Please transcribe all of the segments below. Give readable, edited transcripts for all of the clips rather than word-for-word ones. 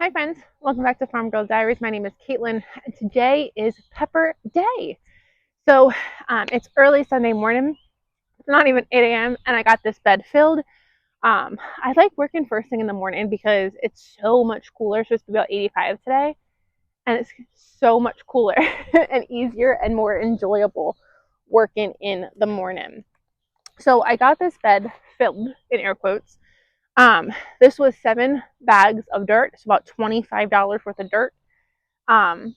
Hi friends, welcome back to Farm Girl Diaries. My name is Caitlin, and today is Pepper Day. So it's early Sunday morning. It's not even 8 a.m. and I got this bed filled. I like working first thing in the morning because it's so much cooler. It's supposed to be about 85 today, and it's so much cooler and easier and more enjoyable working in the morning. So I got this bed filled in air quotes. This was 7 bags of dirt. It's about $25 worth of dirt. Um,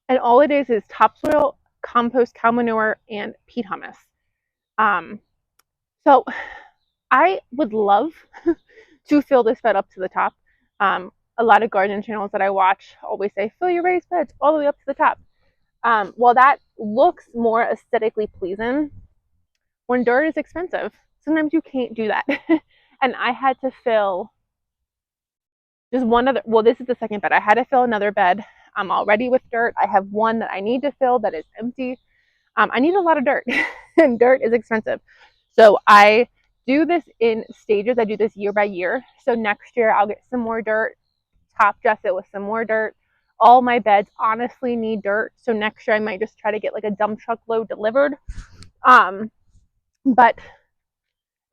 and all it is topsoil, compost, cow manure, and peat humus. Um, so I would love to fill this bed up to the top. A lot of garden channels that I watch always say, fill your raised beds all the way up to the top. While that looks more aesthetically pleasing, when dirt is expensive, sometimes you can't do that. And I had to fill just one other, well, this is the second bed. I had to fill another bed. I'm already with dirt. I have one that I need to fill that is empty. I need a lot of dirt, and dirt is expensive. So I do this in stages. I do this year by year. So next year I'll get some more dirt, top dress it with some more dirt. All my beds honestly need dirt. So next year I might just try to get like a dump truck load delivered. But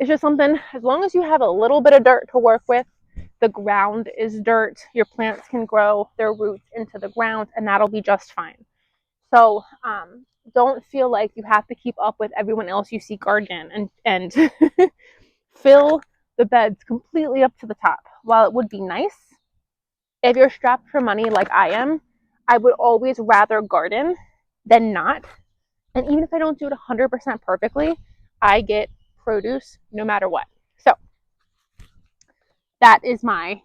it's just something, as long as you have a little bit of dirt to work with, the ground is dirt, your plants can grow their roots into the ground, and that'll be just fine. So don't feel like you have to keep up with everyone else you see garden and fill the beds completely up to the top. While it would be nice, if you're strapped for money like I am, I would always rather garden than not. And even if I don't do it 100% perfectly, I get produce no matter what. So that is my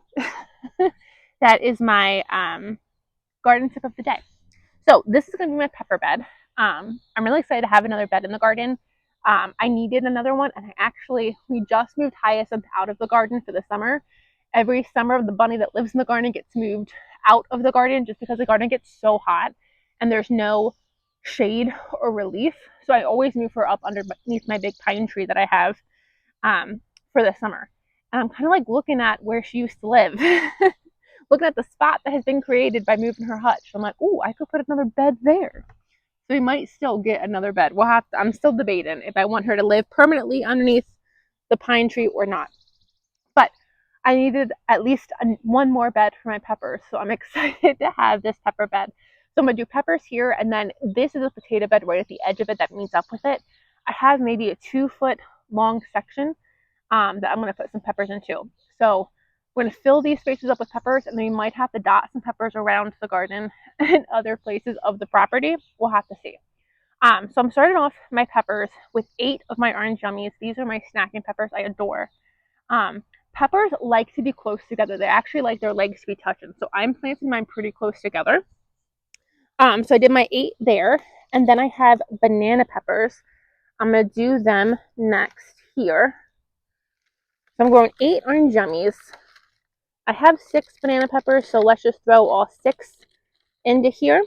garden tip of the day. So this is going to be my pepper bed. I'm really excited to have another bed in the garden. I needed another one, and we just moved Hyacinth out of the garden for the summer. Every summer, the bunny that lives in the garden gets moved out of the garden just because the garden gets so hot and there's no shade or relief. So I always move her up underneath my big pine tree that I have for the summer. And I'm kind of like looking at where she used to live, looking at the spot that has been created by moving her hutch. I'm like, ooh, I could put another bed there. So we might still get another bed. I'm still debating if I want her to live permanently underneath the pine tree or not. But I needed at least one more bed for my peppers. So I'm excited to have this pepper bed. So I'm going to do peppers here, and then this is a potato bed right at the edge of it that meets up with it. I have maybe a 2-foot long section that I'm going to put some peppers into. So we're going to fill these spaces up with peppers, and then we might have to dot some peppers around the garden and other places of the property. We'll have to see. So I'm starting off my peppers with 8 of my orange yummies. These are my snacking peppers I adore. Peppers like to be close together. They actually like their legs to be touching. So I'm planting mine pretty close together. So I did my 8 there. And then I have banana peppers. I'm going to do them next here. So I'm growing 8 orange yummies. I have 6 banana peppers, so let's just throw all 6 into here.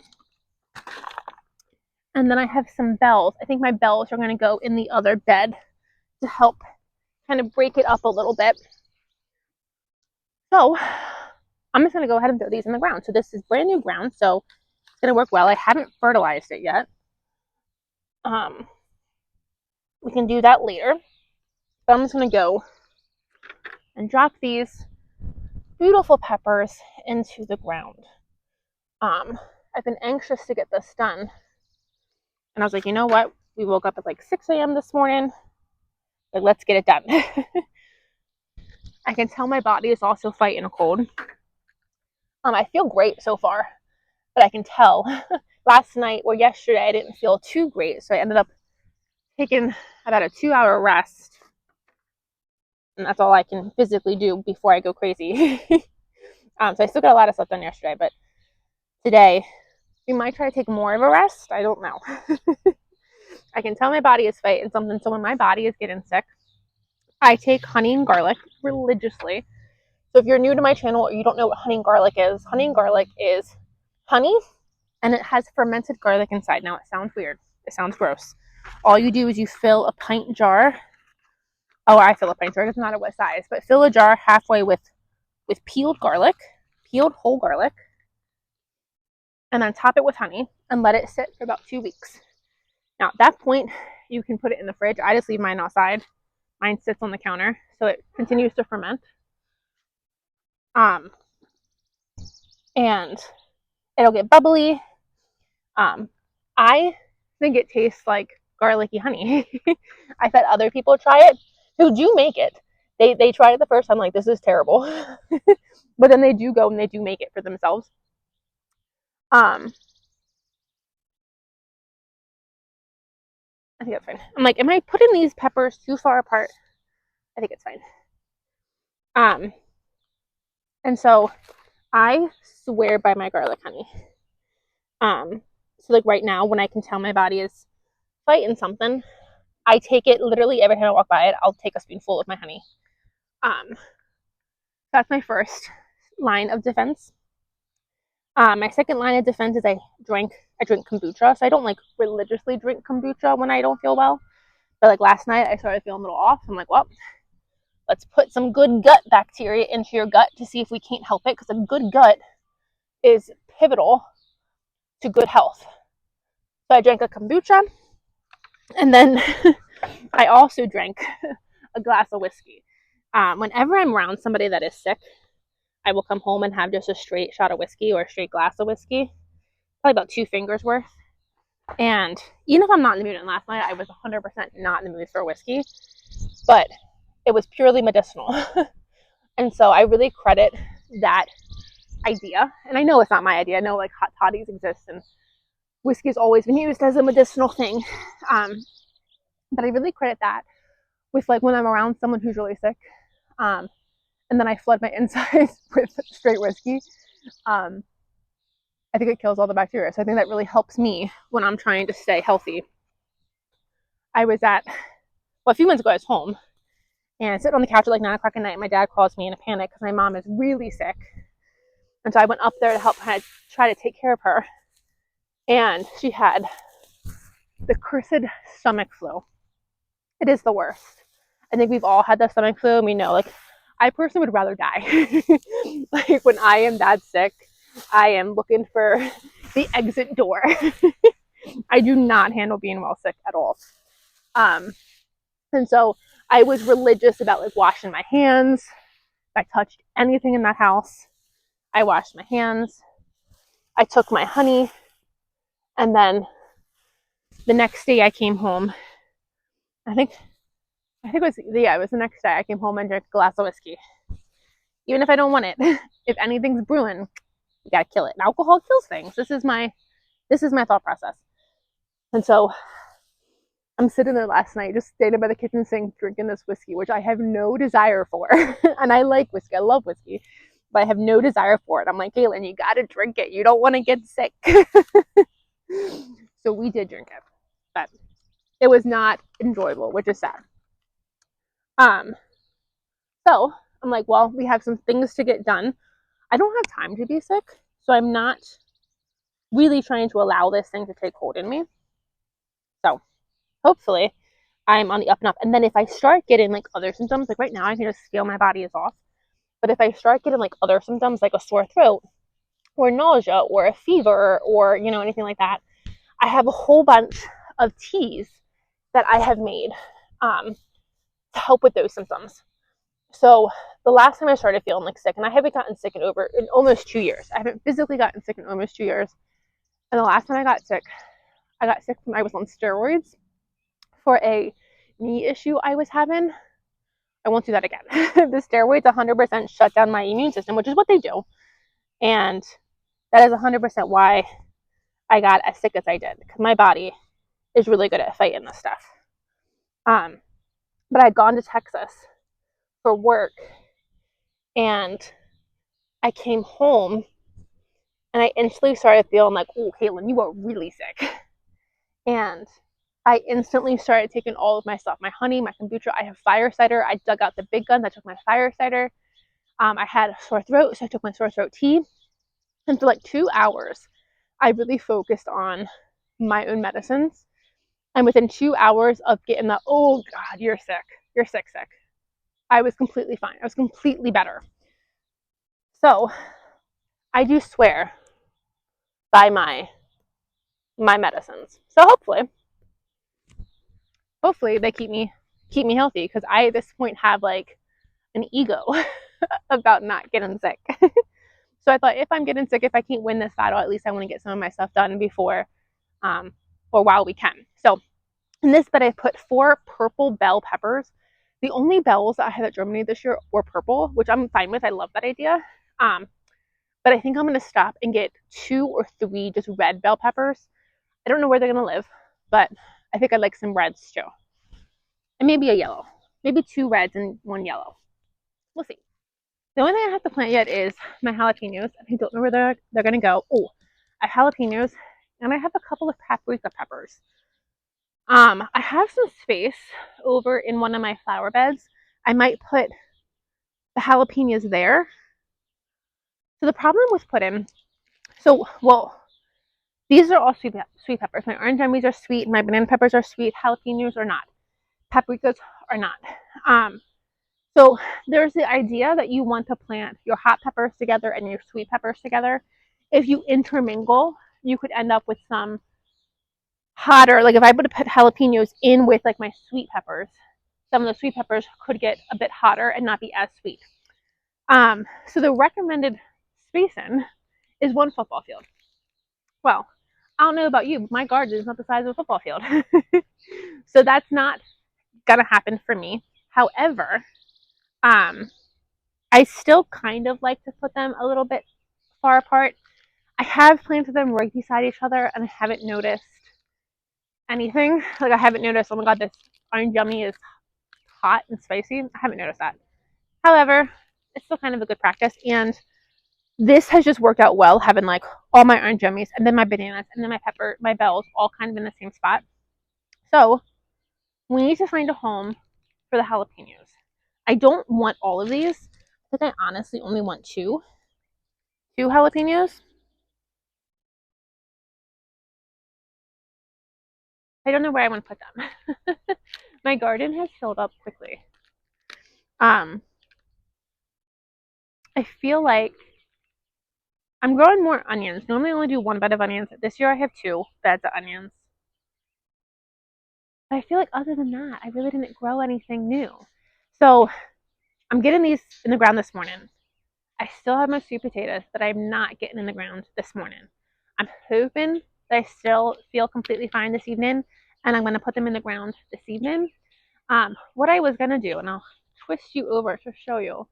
And then I have some bells. I think my bells are going to go in the other bed to help kind of break it up a little bit. So I'm just going to go ahead and throw these in the ground. So this is brand new ground, so it's going to work well. I haven't fertilized it yet. We can do that later. But I'm just going to go and drop these beautiful peppers into the ground. I've been anxious to get this done. And I was like, you know what? We woke up at like 6 a.m. this morning. Like, let's get it done. I can tell my body is also fighting a cold. I feel great so far, but I can tell yesterday I didn't feel too great. So I ended up taking about a 2-hour rest. And that's all I can physically do before I go crazy. So I still got a lot of stuff done yesterday, but today we might try to take more of a rest. I don't know. I can tell my body is fighting something. So when my body is getting sick, I take honey and garlic religiously. So if you're new to my channel or you don't know what honey and garlic is honey and it has fermented garlic inside. Now it sounds weird. It sounds gross. All you do is you fill a pint jar. Oh, I fill a pint jar. It doesn't matter what size, but fill a jar halfway with peeled garlic. peeled whole garlic, and then top it with honey and let it sit for about 2 weeks. Now, at that point, you can put it in the fridge. I just leave mine outside. Mine sits on the counter, so it continues to ferment. And it'll get bubbly. I think it tastes like garlicky honey. I've had other people try it who do make it. They tried it the first time, like, this is terrible. But then they do go and they do make it for themselves. I think that's fine. I'm like, am I putting these peppers too far apart? I think it's fine. And so I swear by my garlic honey. So like right now, when I can tell my body is fighting something, I take it literally every time I walk by it. I'll take a spoonful of my honey. That's my first line of defense. My second line of defense is I drink kombucha. So I don't like religiously drink kombucha when I don't feel well. But like last night, I started feeling a little off. I'm like, well, let's put some good gut bacteria into your gut to see if we can't help it, because a good gut is pivotal to good health. So I drank a kombucha, and then I also drank a glass of whiskey. Whenever I'm around somebody that is sick, I will come home and have just a straight shot of whiskey or a straight glass of whiskey, probably about 2 fingers worth. And even if I'm not in the mood, and last night I was 100% not in the mood for whiskey, but it was purely medicinal. And so I really credit that idea. And I know it's not my idea. I know like hot toddies exist and whiskey has always been used as a medicinal thing. But I really credit that with like when I'm around someone who's really sick, and then I flood my insides with straight whiskey. I think it kills all the bacteria. So I think that really helps me when I'm trying to stay healthy. I was a few months ago, I was home and sitting on the couch at like 9 o'clock at night. My dad calls me in a panic because my mom is really sick. And so I went up there to help try to take care of her. And she had the cursed stomach flu. It is the worst. I think we've all had the stomach flu, and we know, like, I personally would rather die. Like, when I am that sick, I am looking for the exit door. I do not handle being well sick at all. And so I was religious about like washing my hands. If I touched anything in that house, I washed my hands. I took my honey, and then the next day I came home. I think it was the next day I came home and drank a glass of whiskey. Even if I don't want it, if anything's brewing, you gotta kill it. And alcohol kills things. This is my thought process. And so I'm sitting there last night, just standing by the kitchen sink, drinking this whiskey, which I have no desire for. And I like whiskey. I love whiskey, but I have no desire for it. I'm like, Caitlin, you gotta drink it. You don't want to get sick. So we did drink it, but it was not enjoyable, which is sad. So I'm like, well, we have some things to get done. I don't have time to be sick, so I'm not really trying to allow this thing to take hold in me. So hopefully I'm on the up and up. And then if I start getting like other symptoms, like right now I can just feel my body is off. But if I start getting like other symptoms, like a sore throat or nausea or a fever or, you know, anything like that, I have a whole bunch of teas that I have made to help with those symptoms. So the last time I started feeling like sick, and I haven't gotten sick in almost 2 years. I haven't physically gotten sick in almost 2 years. And the last time I got sick when I was on steroids for a knee issue I was having. I won't do that again. The steroids 100% shut down my immune system, which is what they do. And that is 100% why I got as sick as I did, because my body is really good at fighting this stuff. But I'd gone to Texas for work, and I came home, and I instantly started feeling like, oh, Caitlin, you are really sick. And I instantly started taking all of my stuff, my honey, my kombucha. I have fire cider. I dug out the big guns. I took my fire cider. I had a sore throat, so I took my sore throat tea. And for like 2 hours, I really focused on my own medicines. And within 2 hours of getting the, oh God, you're sick. You're sick. I was completely fine. I was completely better. So I do swear by my medicines. So hopefully they keep me healthy, because I at this point have like an ego about not getting sick. So I thought, if I'm getting sick, if I can't win this battle, at least I want to get some of my stuff done before or while we can. So in this bed I put 4 purple bell peppers. The only bells that I had at Germany this year were purple, which I'm fine with. I love that idea. But I think I'm going to stop and get 2 or 3 just red bell peppers. I don't know where they're going to live, but I think I'd like some reds too. And maybe a yellow. Maybe 2 reds and 1 yellow. We'll see. The only thing I have to plant yet is my jalapenos. I don't know where they're going to go. Oh, I have jalapenos, and I have a couple of paprika peppers. I have some space over in one of my flower beds. I might put the jalapenos there. So the problem with putting, these are all sweet peppers. My orange emmys are sweet. My banana peppers are sweet. Jalapenos are not. Paprikas are not. So there's the idea that you want to plant your hot peppers together and your sweet peppers together. If you intermingle, you could end up with some hotter, like if I would have put jalapenos in with like my sweet peppers, some of the sweet peppers could get a bit hotter and not be as sweet. So the recommended spacing is 1 football field. Well, I don't know about you, but my garden is not the size of a football field. So that's not gonna happen for me. However, I still kind of like to put them a little bit far apart. I have planted them right beside each other, and I haven't noticed anything. Like, I haven't noticed, oh my god, this orange yummy is hot and spicy. I haven't noticed that. However, it's still kind of a good practice, and this has just worked out well, having like all my orange yummies and then my bananas and then my bells all kind of in the same spot. So we need to find a home for the jalapenos. I don't want all of these. I think I honestly only want 2 jalapenos. I don't know where I want to put them. My garden has filled up quickly. I feel like I'm growing more onions. Normally I only do 1 bed of onions. This year I have 2 beds of onions. But I feel like other than that, I really didn't grow anything new. So I'm getting these in the ground this morning. I still have my sweet potatoes that I'm not getting in the ground this morning. I'm hoping that I still feel completely fine this evening, and I'm going to put them in the ground this evening. What I was going to do, and I'll twist you over to show you,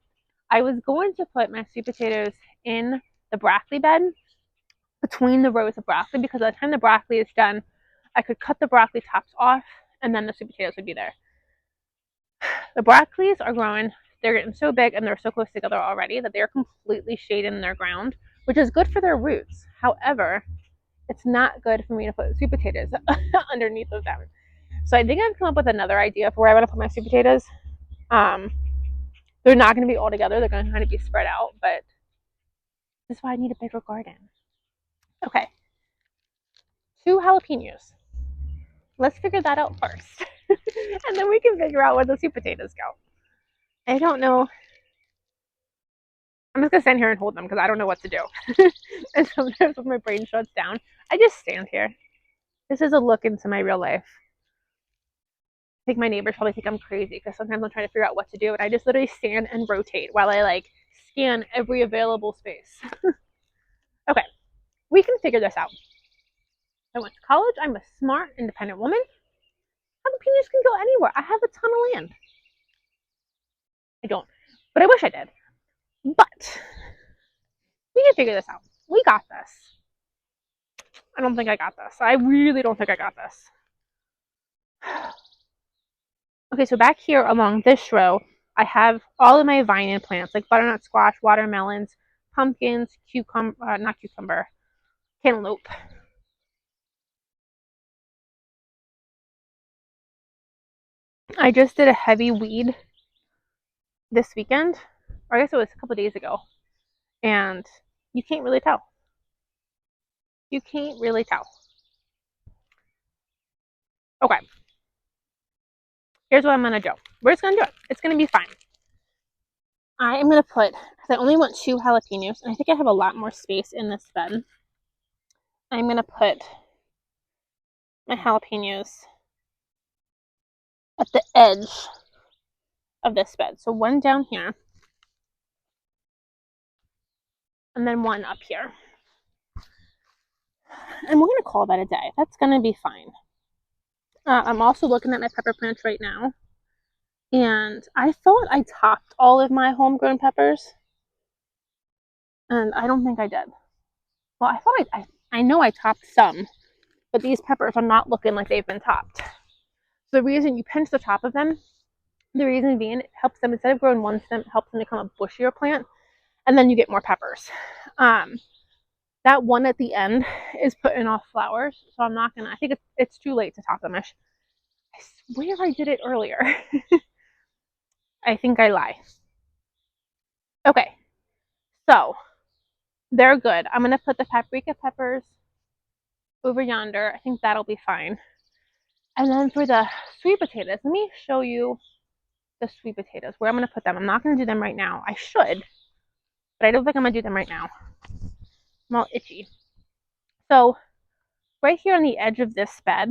I was going to put my sweet potatoes in the broccoli bed between the rows of broccoli, because by the time the broccoli is done, I could cut the broccoli tops off, and then the sweet potatoes would be there. The broccolis are growing. They're getting so big and they're so close together already that they're completely shading their ground, which is good for their roots. However, it's not good for me to put sweet potatoes underneath of them. So I think I've come up with another idea for where I want to put my sweet potatoes. They're not going to be all together. They're going to kind of be spread out, but this is why I need a bigger garden. Okay. 2 jalapenos. Let's figure that out first. And then we can figure out where the sweet potatoes go. I don't know. I'm just gonna stand here and hold them because I don't know what to do. And sometimes when my brain shuts down, I just stand here. This is a look into my real life. I think my neighbors probably think I'm crazy because sometimes I'm trying to figure out what to do, and I just literally stand and rotate while I like scan every available space. Okay, we can figure this out. I went to college. I'm a smart, independent woman. Jalapenos can go anywhere. I have a ton of land. I don't, but I wish I did. But we can figure this out. We got this. I don't think I got this. I really don't think I got this. Okay, so back here along this row, I have all of my vine plants, like butternut squash, watermelons, pumpkins, cantaloupe. I just did a heavy weed this weekend, or I guess it was a couple days ago, and you can't really tell. You can't really tell. Okay. Here's what I'm going to do. We're just going to do it. It's going to be fine. I am going to put, because I only want 2 jalapenos, and I think I have a lot more space in this bed. I'm going to put my jalapenos at the edge of this bed. So 1 down here, and then 1 up here. And we're going to call that a day. That's going to be fine. I'm also looking at my pepper plants right now, and I thought I topped all of my homegrown peppers, and I don't think I did. Well, I thought I know I topped some, but these peppers are not looking like they've been topped. So the reason you pinch the top of them, the reason being, it helps them, instead of growing one stem, it helps them become a bushier plant, and then you get more peppers. That one at the end is putting off flowers, so I'm not gonna, I think it's too late to top them. I swear I did it earlier. I think I lie. Okay, so they're good. I'm gonna put the paprika peppers over yonder. I think that'll be fine. And then for the sweet potatoes, let me show you the sweet potatoes, where I'm gonna put them. I'm not gonna do them right now. I should, but I don't think I'm gonna do them right now. I'm all itchy. So right here on the edge of this bed,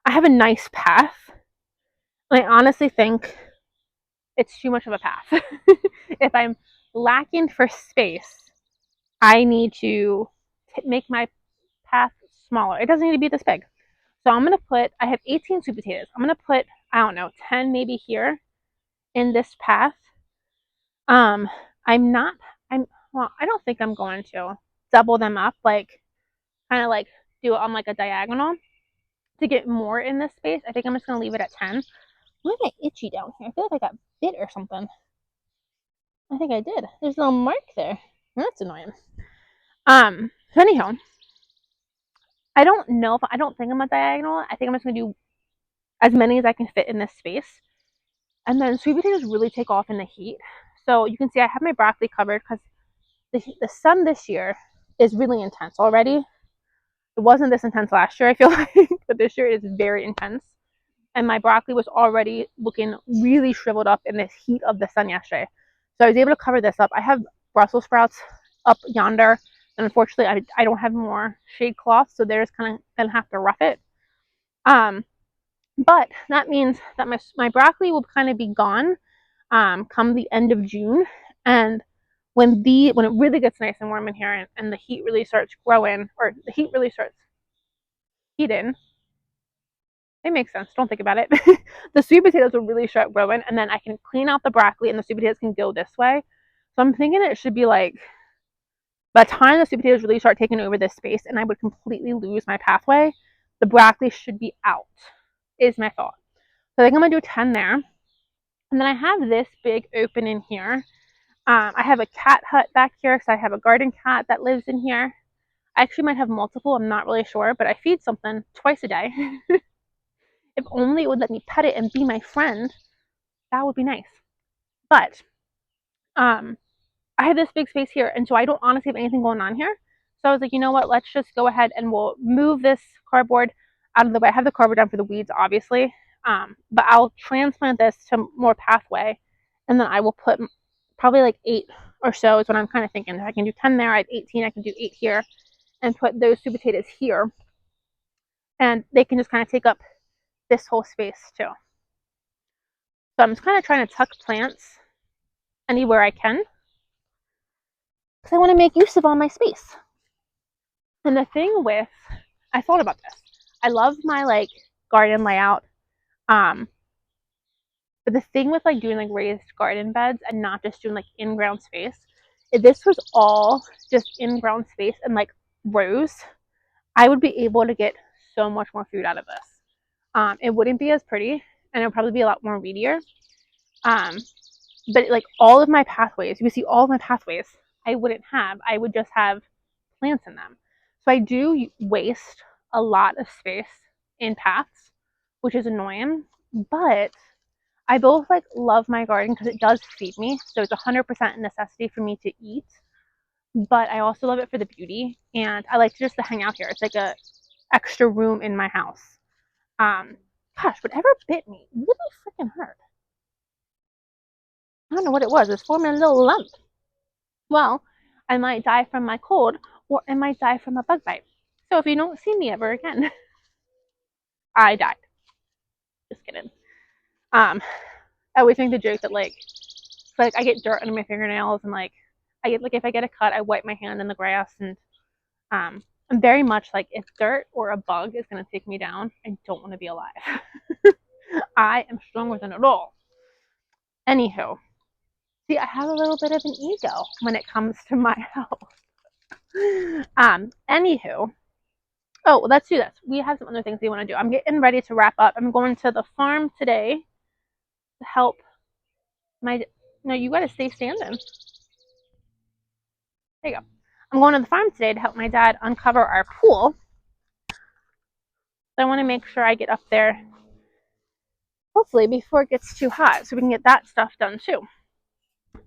I have a nice path. And I honestly think it's too much of a path. If I'm lacking for space, I need to make my path smaller. It doesn't need to be this big. So I'm going to put, I have 18 sweet potatoes. I'm going to put, I don't know, 10 maybe here in this path. I'm not, well, I don't think I'm going to double them up, like, kind of like do it on like a diagonal to get more in this space. I think I'm just going to leave it at 10. Why am I itchy down here? I feel like I got bit or something. I think I did. There's no mark there. That's annoying. So anyhow, I don't know if, I don't think I'm a diagonal. I think I'm just going to do as many as I can fit in this space. And then sweet potatoes really take off in the heat. So you can see I have my broccoli covered because the sun this year is really intense already. It wasn't this intense last year, I feel like, but this year it is very intense. And my broccoli was already looking really shriveled up in the heat of the sun yesterday. So I was able to cover this up. I have Brussels sprouts up yonder, and unfortunately I don't have more shade cloth, so they're just kind of gonna have to rough it. But that means that my broccoli will kind of be gone come the end of June. And when it really gets nice and warm in here, and the heat really starts growing, or the heat really starts heating, it makes sense. Don't think about it. The sweet potatoes will really start growing, and then I can clean out the broccoli, and the sweet potatoes can go this way. So I'm thinking it should be like, by the time the sweet potatoes really start taking over this space and I would completely lose my pathway, the broccoli should be out, is my thought. So I think I'm going to do 10 there. And then I have this big opening here. I have a cat hut back here because I have a garden cat that lives in here. I actually might have multiple. I'm not really sure, but I feed something twice a day. If only it would let me pet it and be my friend, that would be nice. But I have this big space here, and so I don't honestly have anything going on here. So I was like, you know what? Let's just go ahead and we'll move this cardboard out of the way. I have the cardboard down for the weeds, obviously, but I'll transplant this to more pathway, and then I will put probably like 8 or so is what I'm kind of thinking. If I can do 10 there, I have 18. I can do 8 here, and put those sweet potatoes here, and they can just kind of take up this whole space too. So I'm just kind of trying to tuck plants anywhere I can because I want to make use of all my space. And the thing with, I thought about this. I love my like garden layout. But the thing with like doing like raised garden beds and not just doing like in-ground space, if this was all just in-ground space and like rows, I would be able to get so much more food out of this. It wouldn't be as pretty, and it would probably be a lot more weedier. But like all of my pathways, you see all of my pathways, I wouldn't have. I would just have plants in them. So I do waste a lot of space in paths, which is annoying. But I both like love my garden because it does feed me, so it's 100% a necessity for me to eat. But I also love it for the beauty, and I like to just to hang out here. It's like a extra room in my house. Gosh, whatever bit me really freaking hurt. I don't know what it was. It's forming a little lump. Well, I might die from my cold, or I might die from a bug bite. So if you don't see me ever again, I died. Just kidding. I always make the joke that like I get dirt under my fingernails, and like I get like if I get a cut, I wipe my hand in the grass, and I'm very much like if dirt or a bug is gonna take me down, I don't want to be alive. I am stronger than it all. Anywho, see, I have a little bit of an ego when it comes to my health. Anywho, oh, well, let's do this. We have some other things we want to do. I'm getting ready to wrap up. I'm going to the farm today to help my. No, you gotta stay standing. There you go. I'm going to the farm today to help my dad uncover our pool. So I want to make sure I get up there, hopefully before it gets too hot, so we can get that stuff done too.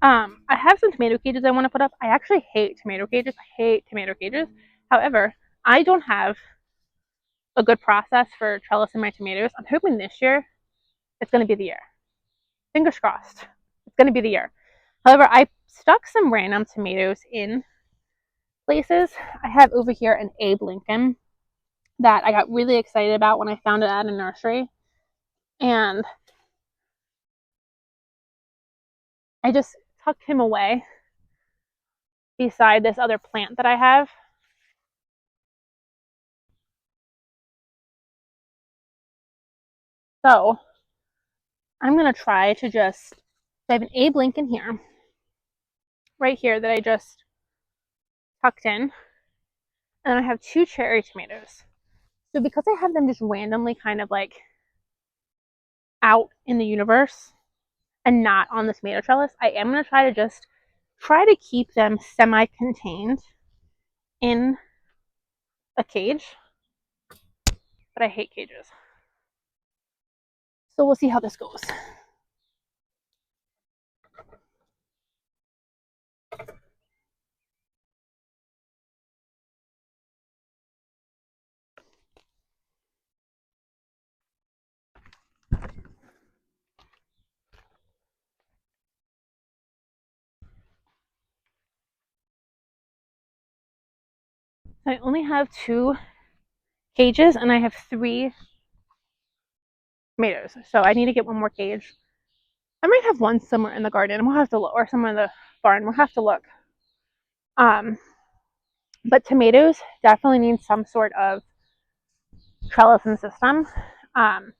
I have some tomato cages I want to put up. I actually hate tomato cages. I hate tomato cages. However, I don't have a good process for trellising my tomatoes. I'm hoping this year it's going to be the year. Fingers crossed. It's going to be the year. However, I stuck some random tomatoes in places. I have over here an Abe Lincoln that I got really excited about when I found it at a nursery. And I just tucked him away beside this other plant that I have. So I'm going to try to just, I have an Abe Lincoln here, right here that I just tucked in. And I have 2 cherry tomatoes. So because I have them just randomly kind of like out in the universe and not on the tomato trellis, I am going to try to keep them semi-contained in a cage. But I hate cages. So we'll see how this goes. So I only have 2 cages and I have 3 tomatoes. So I need to get one more cage. I might have one somewhere in the garden. We'll have to look, or somewhere in the barn. We'll have to look. But tomatoes definitely need some sort of trellising system. Because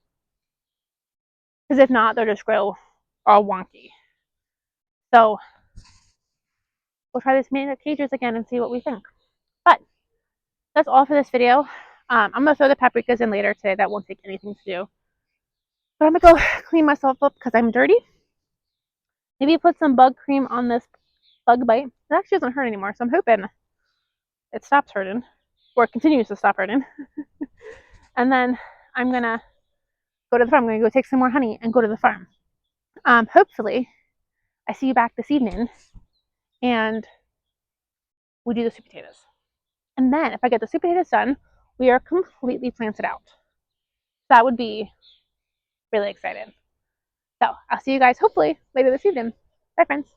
if not, they'll just grow all wonky. So we'll try the tomato cages again and see what we think. But that's all for this video. I'm going to throw the paprikas in later today. That won't take anything to do. But I'm going to go clean myself up because I'm dirty. Maybe put some bug cream on this bug bite. It actually doesn't hurt anymore, so I'm hoping it stops hurting. Or it continues to stop hurting. And then I'm going to go to the farm. I'm going to go take some more honey and go to the farm. Hopefully, I see you back this evening and we do the sweet potatoes. And then if I get the sweet potatoes done, we are completely planted out. That would be really exciting. So I'll see you guys hopefully later this evening. Bye, friends.